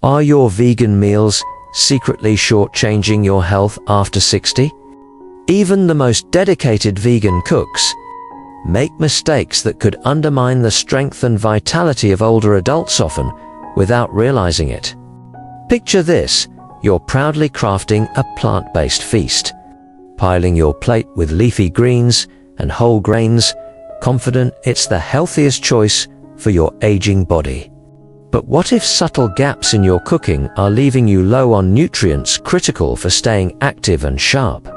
Are your vegan meals secretly shortchanging your health after 60? Even the most dedicated vegan cooks make mistakes that could undermine the strength and vitality of older adults often without realizing it. Picture this: you're proudly crafting a plant-based feast, piling your plate with leafy greens and whole grains, confident it's the healthiest choice for your aging body. But what if subtle gaps in your cooking are leaving you low on nutrients critical for staying active and sharp?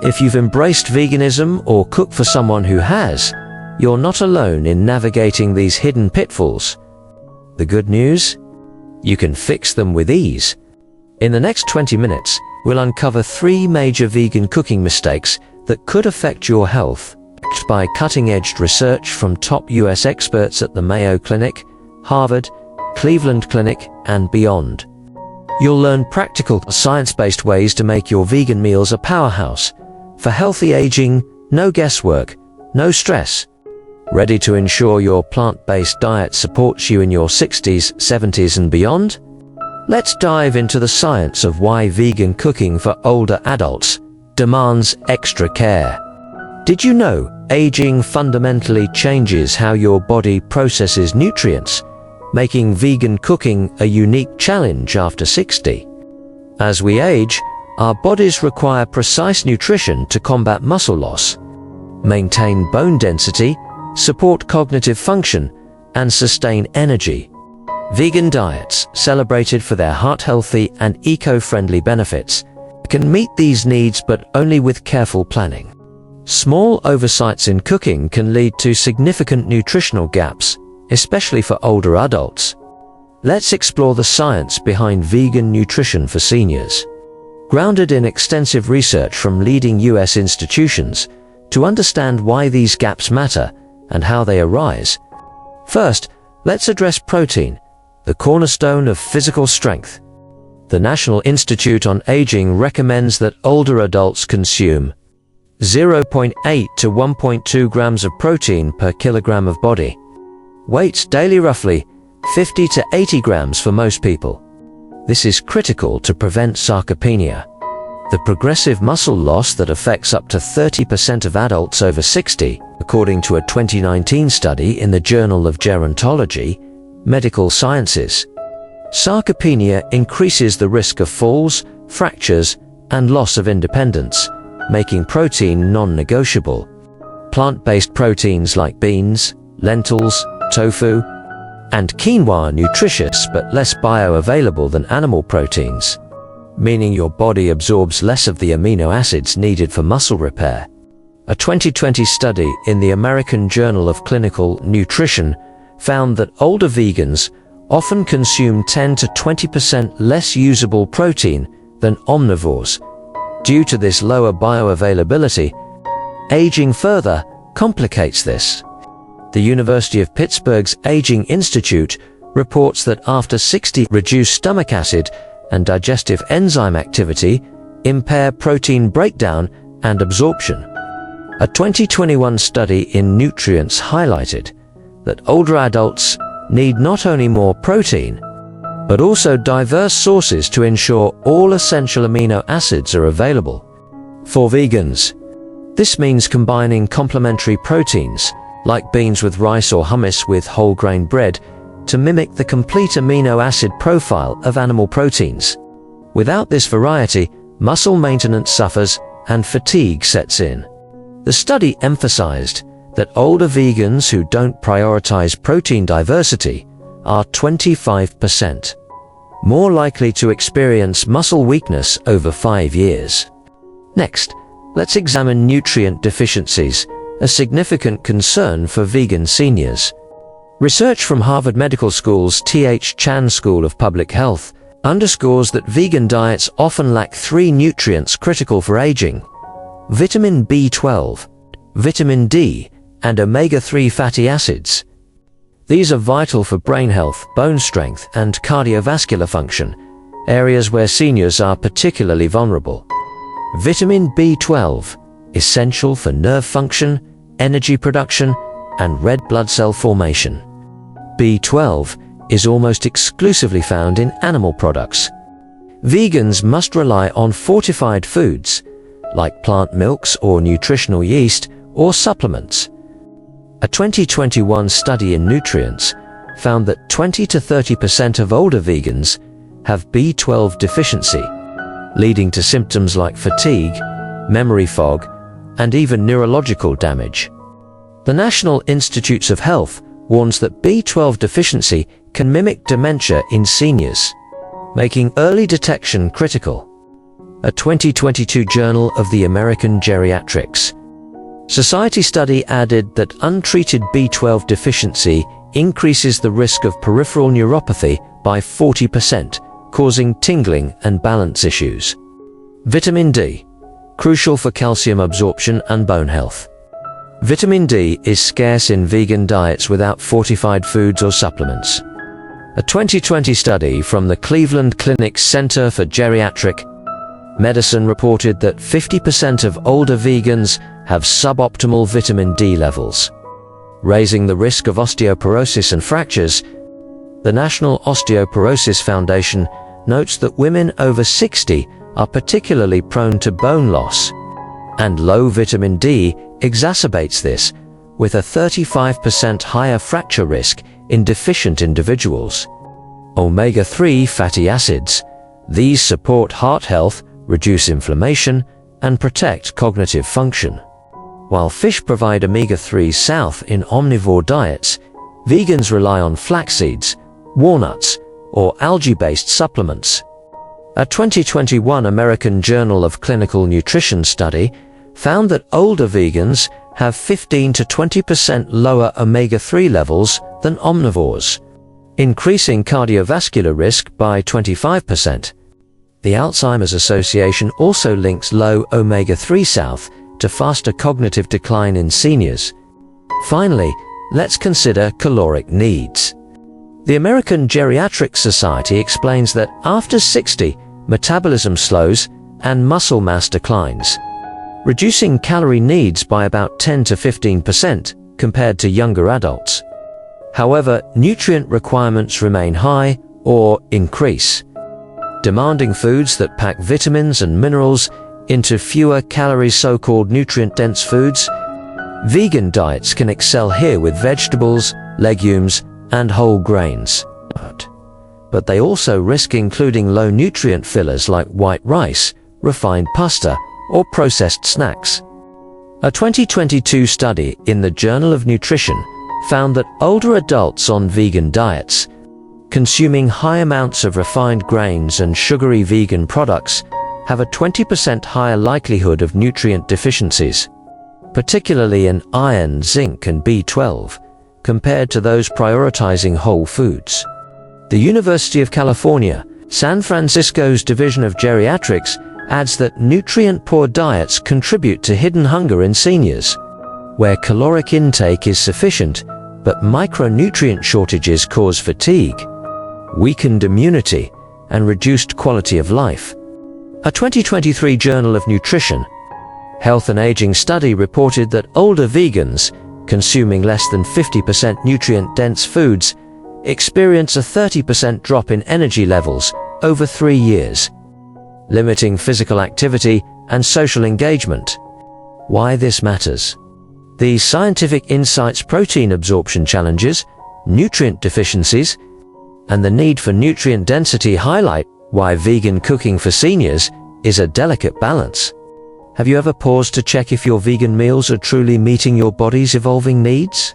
If you've embraced veganism or cook for someone who has, you're not alone in navigating these hidden pitfalls. The good news? You can fix them with ease. In the next 20 minutes, we'll uncover 3 major vegan cooking mistakes that could affect your health, backed by cutting-edge research from top US experts at the Mayo Clinic, Harvard, Cleveland Clinic, and beyond. You'll learn practical, science-based ways to make your vegan meals a powerhouse for healthy aging, no guesswork, no stress. Ready to ensure your plant-based diet supports you in your 60s, 70s, and beyond? Let's dive into the science of why vegan cooking for older adults demands extra care. Did you know aging fundamentally changes how your body processes nutrients, making vegan cooking a unique challenge after 60? As we age, our bodies require precise nutrition to combat muscle loss, maintain bone density, support cognitive function, and sustain energy. Vegan diets, celebrated for their heart-healthy and eco-friendly benefits, can meet these needs but only with careful planning. Small oversights in cooking can lead to significant nutritional gaps, especially for older adults. Let's explore the science behind vegan nutrition for seniors. Grounded in extensive research from leading US institutions, to understand why these gaps matter and how they arise. First, let's address protein, the cornerstone of physical strength. The National Institute on Aging recommends that older adults consume 0.8 to 1.2 grams of protein per kilogram of body weight daily, roughly 50 to 80 grams for most people. This is critical to prevent sarcopenia, the progressive muscle loss that affects up to 30% of adults over 60, according to a 2019 study in the Journal of Gerontology, Medical Sciences. Sarcopenia increases the risk of falls, fractures, and loss of independence, making protein non-negotiable. Plant-based proteins like beans, lentils, tofu, and quinoa are nutritious but less bioavailable than animal proteins, meaning your body absorbs less of the amino acids needed for muscle repair. A 2020 study in the American Journal of Clinical Nutrition found that older vegans often consume 10 to 20% less usable protein than omnivores. Due to this lower bioavailability, aging further complicates this. The University of Pittsburgh's Aging Institute reports that after 60, reduced stomach acid and digestive enzyme activity impair protein breakdown and absorption. A 2021 study in Nutrients highlighted that older adults need not only more protein, but also diverse sources to ensure all essential amino acids are available. For vegans, this means combining complementary proteins, like beans with rice or hummus with whole grain bread, to mimic the complete amino acid profile of animal proteins. Without this variety, muscle maintenance suffers and fatigue sets in. The study emphasized that older vegans who don't prioritize protein diversity are 25% more likely to experience muscle weakness over 5 years. Next, let's examine nutrient deficiencies, a significant concern for vegan seniors. Research from Harvard Medical School's T.H. Chan School of Public Health underscores that vegan diets often lack 3 nutrients critical for aging: vitamin B12, vitamin D, and omega-3 fatty acids. These are vital for brain health, bone strength, and cardiovascular function, areas where seniors are particularly vulnerable. Vitamin B12, essential for nerve function, energy production, and red blood cell formation. B12 is almost exclusively found in animal products. Vegans must rely on fortified foods, like plant milks or nutritional yeast or supplements. A 2021 study in Nutrients found that 20 to 30% of older vegans have B12 deficiency, leading to symptoms like fatigue, memory fog, and even neurological damage. The National Institutes of Health warns that B12 deficiency can mimic dementia in seniors, making early detection critical. A 2022 Journal of the American Geriatrics Society study added that untreated B12 deficiency increases the risk of peripheral neuropathy by 40%, causing tingling and balance issues. Vitamin D, crucial for calcium absorption and bone health. Vitamin D is scarce in vegan diets without fortified foods or supplements. A 2020 study from the Cleveland Clinic's Center for Geriatric Medicine reported that 50% of older vegans have suboptimal vitamin D levels, raising the risk of osteoporosis and fractures. The National Osteoporosis Foundation notes that women over 60 are particularly prone to bone loss, and low vitamin D exacerbates this, with a 35% higher fracture risk in deficient individuals. Omega-3 fatty acids. These support heart health, reduce inflammation, and protect cognitive function. While fish provide omega-3 south in omnivore diets, vegans rely on flax seeds, walnuts, or algae-based supplements. A 2021 American Journal of Clinical Nutrition study found that older vegans have 15 to 20% lower omega-3 levels than omnivores, increasing cardiovascular risk by 25%. The Alzheimer's Association also links low omega-3 south to faster cognitive decline in seniors. Finally, let's consider caloric needs. The American Geriatric Society explains that after 60, metabolism slows and muscle mass declines, reducing calorie needs by about 10 to 15% compared to younger adults. However, nutrient requirements remain high or increase, demanding foods that pack vitamins and minerals into fewer calories, so-called nutrient-dense foods. Vegan diets can excel here with vegetables, legumes, and whole grains. But they also risk including low-nutrient fillers like white rice, refined pasta, or processed snacks. A 2022 study in the Journal of Nutrition found that older adults on vegan diets, consuming high amounts of refined grains and sugary vegan products, have a 20% higher likelihood of nutrient deficiencies, particularly in iron, zinc, and B12, compared to those prioritizing whole foods. The University of California, San Francisco's Division of Geriatrics adds that nutrient-poor diets contribute to hidden hunger in seniors, where caloric intake is sufficient, but micronutrient shortages cause fatigue, weakened immunity, and reduced quality of life. A 2023 Journal of Nutrition, Health and Aging study reported that older vegans, consuming less than 50% nutrient-dense foods, experience a 30% drop in energy levels over 3 years, limiting physical activity and social engagement. Why this matters? These scientific insights, protein absorption challenges, nutrient deficiencies, and the need for nutrient density highlight why vegan cooking for seniors is a delicate balance. Have you ever paused to check if your vegan meals are truly meeting your body's evolving needs?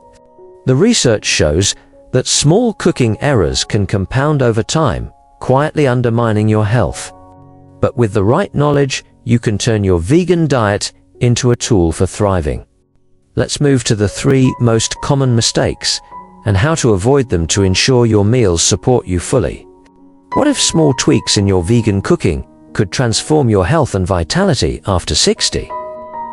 The research shows that small cooking errors can compound over time, quietly undermining your health. But with the right knowledge, you can turn your vegan diet into a tool for thriving. Let's move to the 3 most common mistakes and how to avoid them to ensure your meals support you fully. What if small tweaks in your vegan cooking could transform your health and vitality after 60?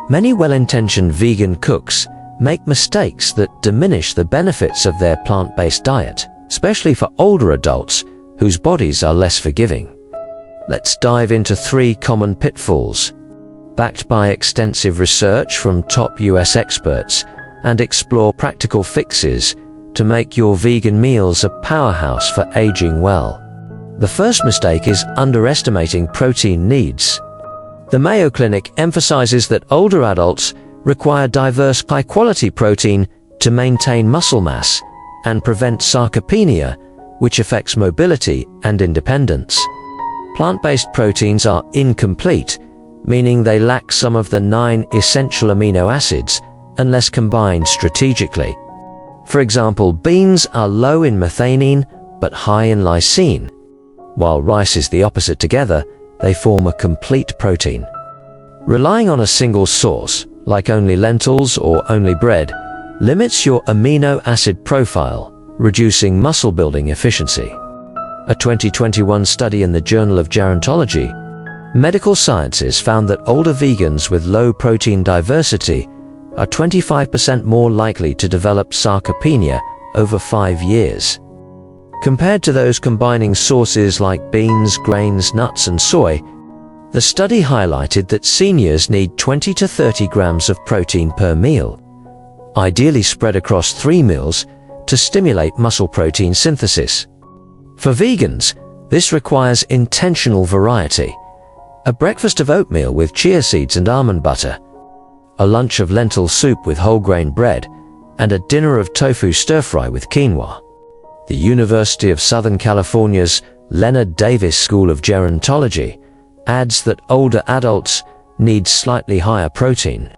Many well-intentioned vegan cooks make mistakes that diminish the benefits of their plant-based diet, especially for older adults whose bodies are less forgiving. Let's dive into 3 common pitfalls, backed by extensive research from top US experts, and explore practical fixes to make your vegan meals a powerhouse for aging well. The first mistake is underestimating protein needs. The Mayo Clinic emphasizes that older adults require diverse high-quality protein to maintain muscle mass and prevent sarcopenia, which affects mobility and independence. Plant-based proteins are incomplete, meaning they lack some of the 9 essential amino acids unless combined strategically. For example, beans are low in methionine but high in lysine. While rice is the opposite. Together, they form a complete protein. Relying on a single source, like only lentils or only bread, limits your amino acid profile, reducing muscle building efficiency. A 2021 study in the Journal of Gerontology, Medical Sciences found that older vegans with low protein diversity are 25% more likely to develop sarcopenia over 5 years. Compared to those combining sources like beans, grains, nuts, and soy, the study highlighted that seniors need 20 to 30 grams of protein per meal, ideally spread across 3 meals to stimulate muscle protein synthesis. For vegans, this requires intentional variety: a breakfast of oatmeal with chia seeds and almond butter, a lunch of lentil soup with whole grain bread, and a dinner of tofu stir-fry with quinoa. The University of Southern California's Leonard Davis School of Gerontology adds that older adults need slightly higher protein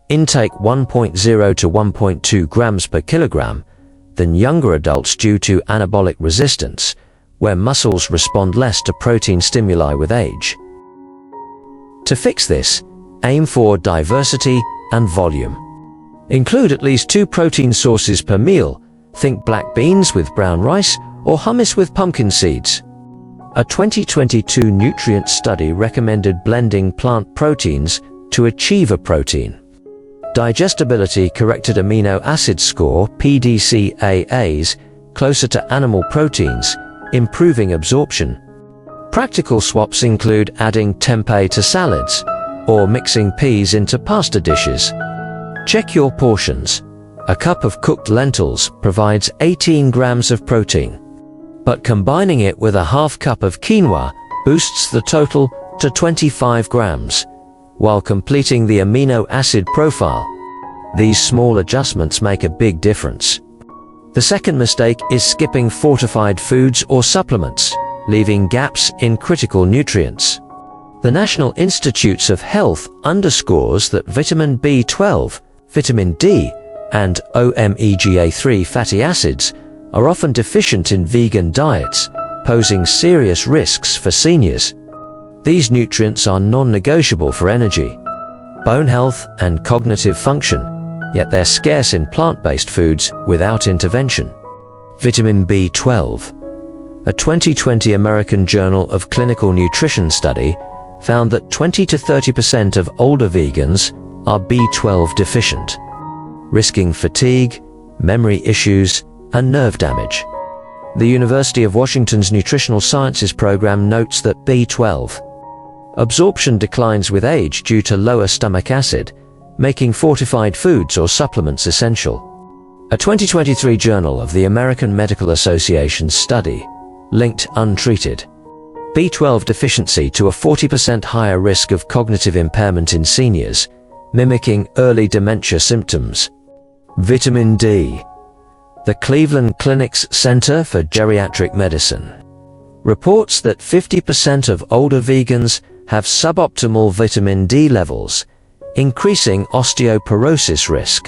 intake 1.0 to 1.2 grams per kilogram than younger adults due to anabolic resistance, where muscles respond less to protein stimuli with age. To fix this, aim for diversity and volume. Include at least 2 protein sources per meal. Think black beans with brown rice or hummus with pumpkin seeds. A 2022 nutrient study recommended blending plant proteins to achieve a protein digestibility corrected amino acid score (PDCAAs) closer to animal proteins, improving absorption. Practical swaps include adding tempeh to salads or mixing peas into pasta dishes. Check your portions. A cup of cooked lentils provides 18 grams of protein, but combining it with a half cup of quinoa boosts the total to 25 grams, while completing the amino acid profile. These small adjustments make a big difference. The second mistake is skipping fortified foods or supplements, leaving gaps in critical nutrients. The National Institutes of Health underscores that vitamin B12, vitamin D, and omega-3 fatty acids are often deficient in vegan diets, posing serious risks for seniors. These nutrients are non-negotiable for energy, bone health, and cognitive function, yet they're scarce in plant-based foods without intervention. Vitamin B12. A 2020 American Journal of Clinical Nutrition study found that 20 to 30% of older vegans are B12 deficient, risking fatigue, memory issues, and nerve damage. The University of Washington's Nutritional Sciences program notes that B12 absorption declines with age due to lower stomach acid, making fortified foods or supplements essential. A 2023 Journal of the American Medical Association study linked untreated B12 deficiency to a 40% higher risk of cognitive impairment in seniors, mimicking early dementia symptoms. Vitamin D. The Cleveland Clinic's Center for Geriatric Medicine reports that 50% of older vegans have suboptimal vitamin D levels, increasing osteoporosis risk.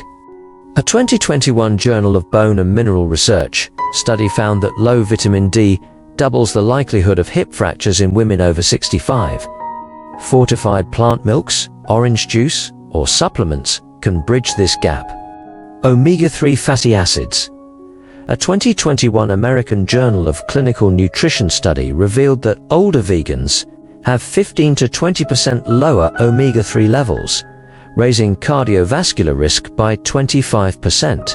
A 2021 Journal of Bone and Mineral Research study found that low vitamin D doubles the likelihood of hip fractures in women over 65. Fortified plant milks, orange juice, or supplements can bridge this gap. Omega-3 fatty acids. A 2021 American Journal of Clinical Nutrition study revealed that older vegans have 15 to 20% lower omega-3 levels, raising cardiovascular risk by 25%.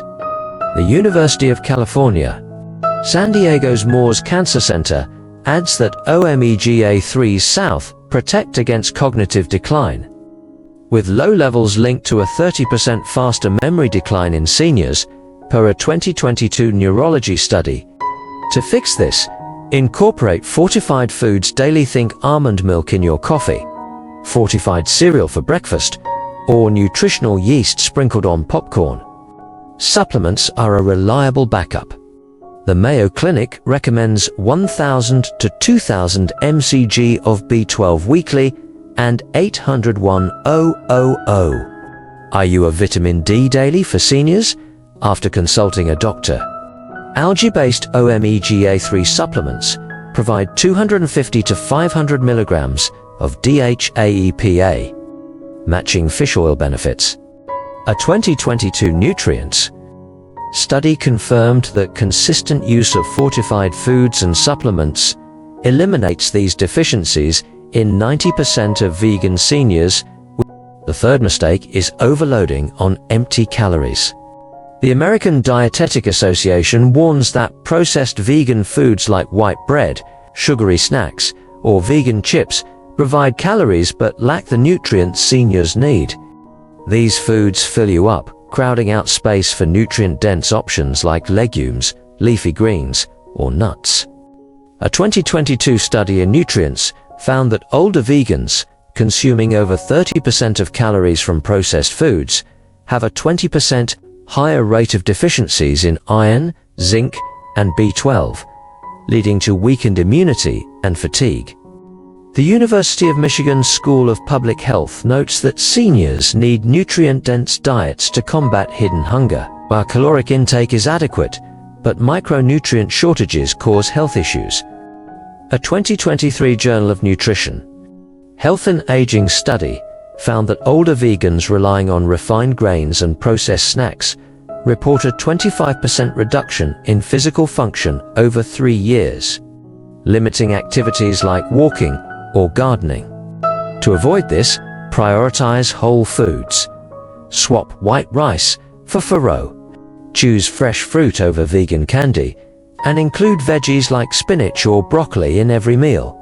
The University of California, San Diego's Moores Cancer Center adds that omega-3 South protect against cognitive decline, with low levels linked to a 30% faster memory decline in seniors. per a 2022 neurology study. To fix this, incorporate fortified foods daily. Think almond milk in your coffee, fortified cereal for breakfast, or nutritional yeast sprinkled on popcorn. Supplements are a reliable backup. The Mayo Clinic recommends 1,000 to 2,000 mcg of B12 weekly and 801,000. Are you a vitamin D daily for seniors? After consulting a doctor, algae-based omega-3 supplements provide 250 to 500 milligrams of DHA-EPA, matching fish oil benefits. A 2022 nutrients study confirmed that consistent use of fortified foods and supplements eliminates these deficiencies in 90% of vegan seniors. The third mistake is overloading on empty calories. The American Dietetic Association warns that processed vegan foods like white bread, sugary snacks, or vegan chips provide calories but lack the nutrients seniors need. These foods fill you up, crowding out space for nutrient-dense options like legumes, leafy greens, or nuts. A 2022 study in Nutrients found that older vegans, consuming over 30% of calories from processed foods, have a 20% higher rate of deficiencies in iron, zinc, and B12, leading to weakened immunity and fatigue. The University of Michigan School of Public Health notes that seniors need nutrient-dense diets to combat hidden hunger. While caloric intake is adequate, but micronutrient shortages cause health issues. A 2023 Journal of Nutrition, Health and Aging study found that older vegans relying on refined grains and processed snacks report a 25% reduction in physical function over 3 years, limiting activities like walking or gardening. To avoid this, prioritize whole foods. Swap white rice for farro. Choose fresh fruit over vegan candy, and include veggies like spinach or broccoli in every meal.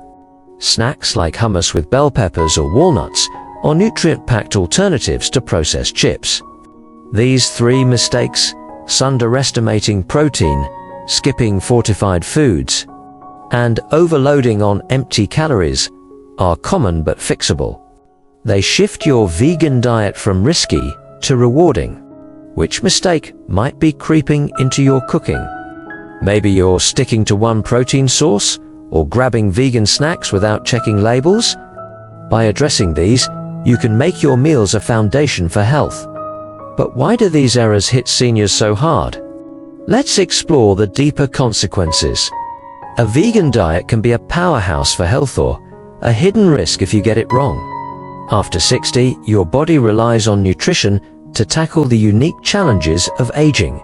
Snacks like hummus with bell peppers or walnuts are nutrient-packed alternatives to processed chips. These 3 mistakes, underestimating protein, skipping fortified foods, and overloading on empty calories, are common but fixable. They shift your vegan diet from risky to rewarding. Which mistake might be creeping into your cooking? Maybe you're sticking to one protein source or grabbing vegan snacks without checking labels? By addressing these, you can make your meals a foundation for health. But why do these errors hit seniors so hard? Let's explore the deeper consequences. A vegan diet can be a powerhouse for health or a hidden risk if you get it wrong. After 60, your body relies on nutrition to tackle the unique challenges of aging.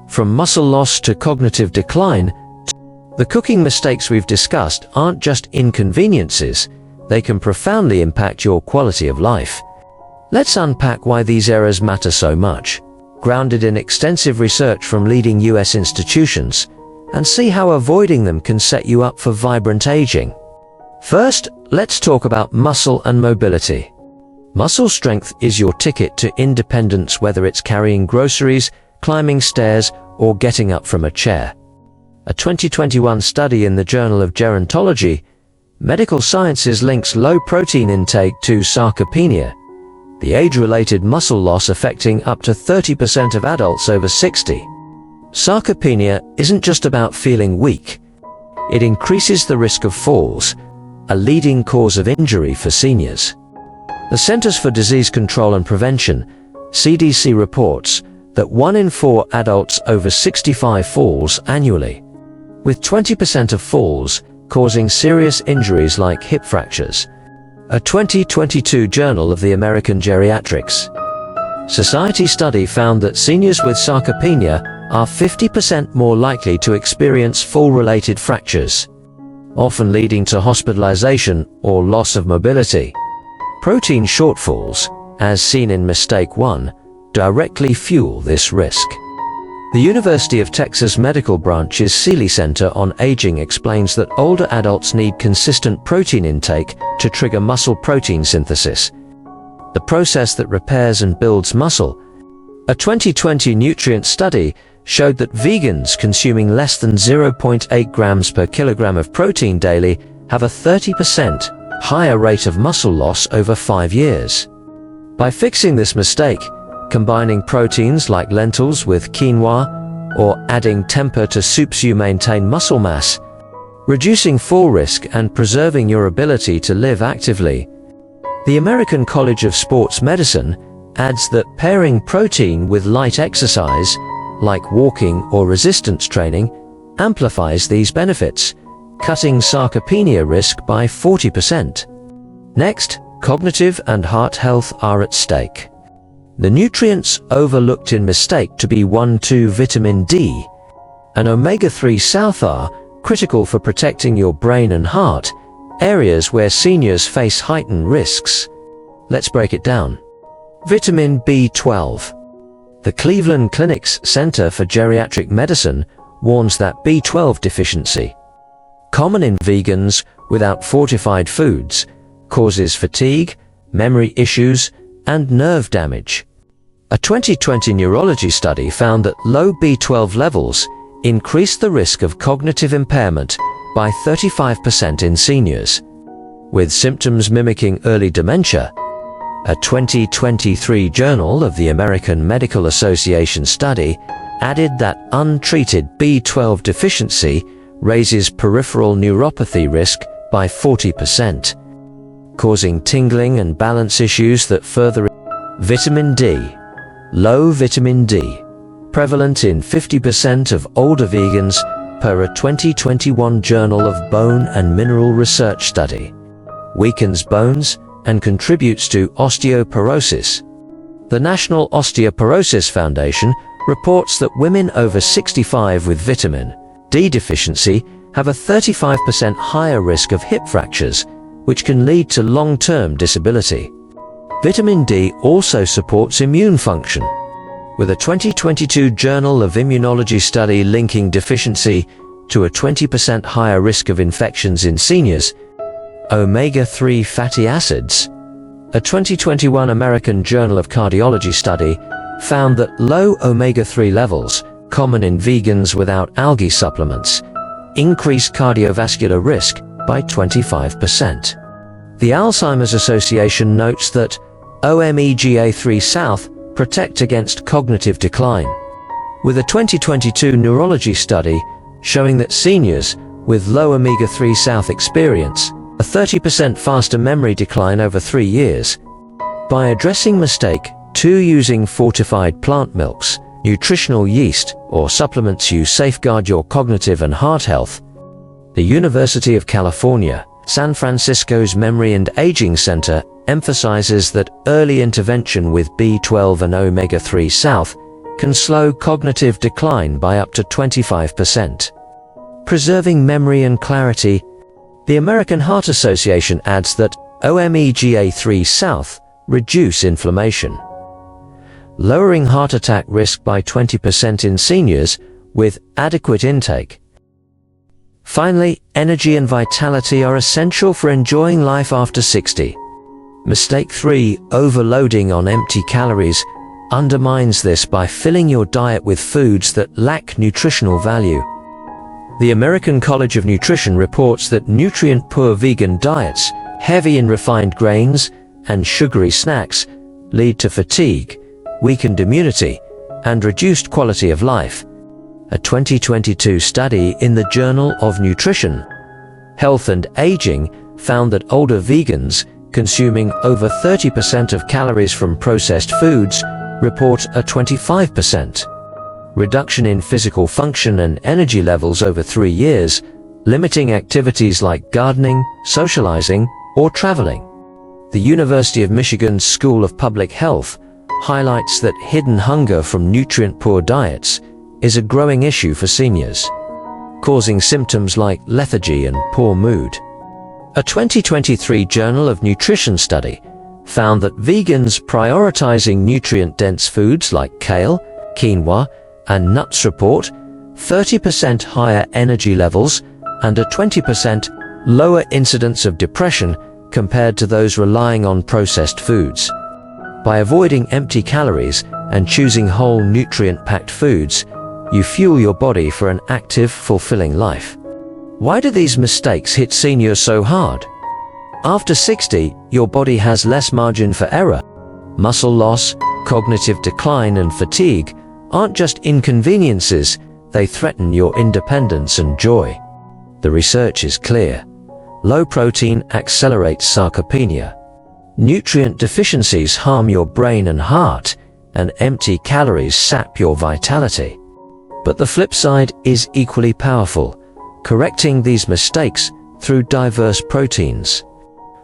From muscle loss to cognitive decline, the cooking mistakes we've discussed aren't just inconveniences, they can profoundly impact your quality of life. Let's unpack why these errors matter so much, grounded in extensive research from leading US institutions, and see how avoiding them can set you up for vibrant aging. First, let's talk about muscle and mobility. Muscle strength is your ticket to independence, whether it's carrying groceries, climbing stairs, or getting up from a chair. A 2021 study in the Journal of Gerontology, Medical Sciences links low protein intake to sarcopenia, the age-related muscle loss affecting up to 30% of adults over 60. Sarcopenia isn't just about feeling weak. It increases the risk of falls, a leading cause of injury for seniors. The Centers for Disease Control and Prevention, CDC, reports that 1 in 4 adults over 65 falls annually, with 20% of falls causing serious injuries like hip fractures. A 2022 Journal of the American Geriatrics Society study found that seniors with sarcopenia are 50% more likely to experience fall-related fractures, often leading to hospitalization or loss of mobility. Protein shortfalls, as seen in Mistake 1, directly fuel this risk. The University of Texas Medical Branch's Seeley Center on Aging explains that older adults need consistent protein intake to trigger muscle protein synthesis, the process that repairs and builds muscle. A 2020 nutrient study showed that vegans consuming less than 0.8 grams per kilogram of protein daily have a 30% higher rate of muscle loss over 5 years. By fixing this mistake, combining proteins like lentils with quinoa, or adding tempeh to soups, you maintain muscle mass, reducing fall risk and preserving your ability to live actively. The American College of Sports Medicine adds that pairing protein with light exercise, like walking or resistance training, amplifies these benefits, cutting sarcopenia risk by 40%. Next, cognitive and heart health are at stake. The nutrients overlooked in mistake to be 1,2 vitamin D and omega-3 south are critical for protecting your brain and heart, areas where seniors face heightened risks. Let's break it down. Vitamin B12. The Cleveland Clinic's Center for Geriatric Medicine warns that B12 deficiency, common in vegans without fortified foods, causes fatigue, memory issues, and nerve damage. A 2020 neurology study found that low B12 levels increased the risk of cognitive impairment by 35% in seniors, with symptoms mimicking early dementia. A 2023 Journal of the American Medical Association study added that untreated B12 deficiency raises peripheral neuropathy risk by 40%, causing tingling and balance issues that further. Vitamin D. Low vitamin D, prevalent in 50% of older vegans per a 2021 Journal of Bone and Mineral Research study, weakens bones and contributes to osteoporosis. The National Osteoporosis Foundation reports that women over 65 with vitamin D deficiency have a 35% higher risk of hip fractures, which can lead to long-term disability. Vitamin D also supports immune function, with a 2022 Journal of Immunology study linking deficiency to a 20% higher risk of infections in seniors. Omega-3 fatty acids. A 2021 American Journal of Cardiology study found that low omega-3 levels, common in vegans without algae supplements, increase cardiovascular risk by 25%. The Alzheimer's Association notes that omega-3 south protect against cognitive decline, with a 2022 neurology study showing that seniors with low omega-3 south experience a 30% faster memory decline over 3 years. By addressing mistake 2 using fortified plant milks, nutritional yeast, or supplements, you safeguard your cognitive and heart health. The University of California, San Francisco's Memory and Aging Center emphasizes that early intervention with B12 and omega-3 south can slow cognitive decline by up to 25%. Preserving memory and clarity. The American Heart Association adds that omega-3 south reduce inflammation, lowering heart attack risk by 20% in seniors with adequate intake. Finally, energy and vitality are essential for enjoying life after 60. Mistake 3, overloading on empty calories, undermines this by filling your diet with foods that lack nutritional value. The American College of Nutrition reports that nutrient-poor vegan diets, heavy in refined grains and sugary snacks, lead to fatigue, weakened immunity, and reduced quality of life. A 2022 study in the Journal of Nutrition, Health and Aging found that older vegans consuming over 30% of calories from processed foods report a 25% reduction in physical function and energy levels over 3 years, limiting activities like gardening, socializing, or traveling. The University of Michigan's School of Public Health highlights that hidden hunger from nutrient-poor diets is a growing issue for seniors, causing symptoms like lethargy and poor mood. A 2023 Journal of Nutrition study found that vegans prioritizing nutrient-dense foods like kale, quinoa, and nuts report 30% higher energy levels and a 20% lower incidence of depression compared to those relying on processed foods. By avoiding empty calories and choosing whole nutrient-packed foods, You fuel your body for an active, fulfilling life. Why do these mistakes hit seniors so hard? After 60, your body has less margin for error. Muscle loss, cognitive decline, and fatigue aren't just inconveniences, they threaten your independence and joy. The research is clear. Low protein accelerates sarcopenia. Nutrient deficiencies harm your brain and heart, and empty calories sap your vitality. But the flip side is equally powerful, correcting these mistakes through diverse proteins.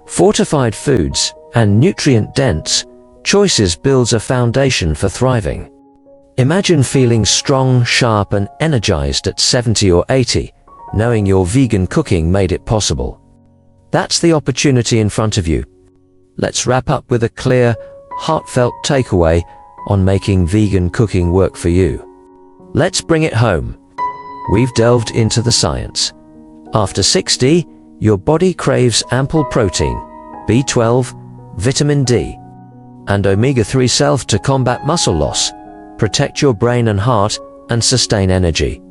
Fortified foods and nutrient-dense choices builds a foundation for thriving. Imagine feeling strong, sharp, and energized at 70 or 80, knowing your vegan cooking made it possible. That's the opportunity in front of you. Let's wrap up with a clear, heartfelt takeaway on making vegan cooking work for you. Let's bring it home. We've delved into the science. After 60, your body craves ample protein, B12, vitamin D, and omega-3 self to combat muscle loss, protect your brain and heart, and sustain energy.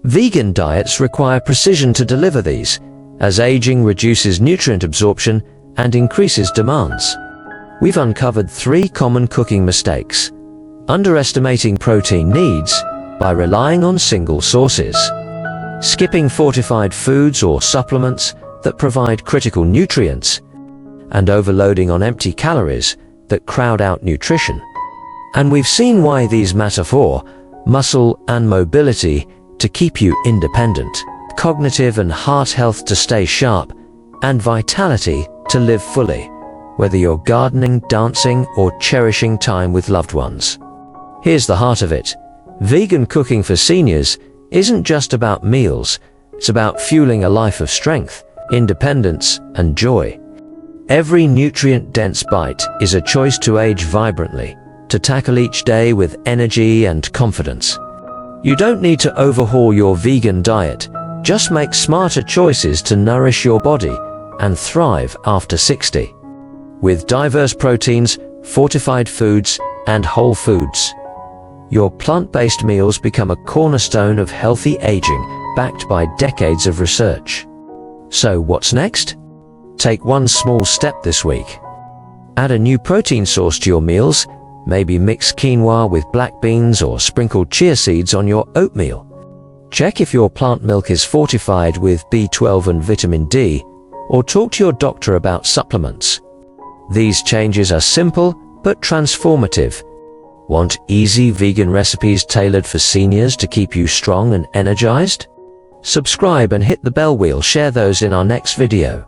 Vegan diets require precision to deliver these, as aging reduces nutrient absorption and increases demands. We've uncovered 3 common cooking mistakes: underestimating protein needs by relying on single sources, skipping fortified foods or supplements that provide critical nutrients, and overloading on empty calories that crowd out nutrition. And we've seen why these matter for muscle and mobility to keep you independent, cognitive and heart health to stay sharp, and vitality to live fully, whether you're gardening, dancing, or cherishing time with loved ones. Here's the heart of it. Vegan cooking for seniors isn't just about meals, it's about fueling a life of strength, independence, and joy. Every nutrient-dense bite is a choice to age vibrantly, to tackle each day with energy and confidence. You don't need to overhaul your vegan diet, just make smarter choices to nourish your body and thrive after 60. With diverse proteins, fortified foods, and whole foods, your plant-based meals become a cornerstone of healthy aging, backed by decades of research. So what's next? Take one small step this week. Add a new protein source to your meals, maybe mix quinoa with black beans or sprinkle chia seeds on your oatmeal. Check if your plant milk is fortified with B12 and vitamin D, or talk to your doctor about supplements. These changes are simple but transformative. Want easy vegan recipes tailored for seniors to keep you strong and energized? Subscribe and hit the bell wheel. Share those in our next video.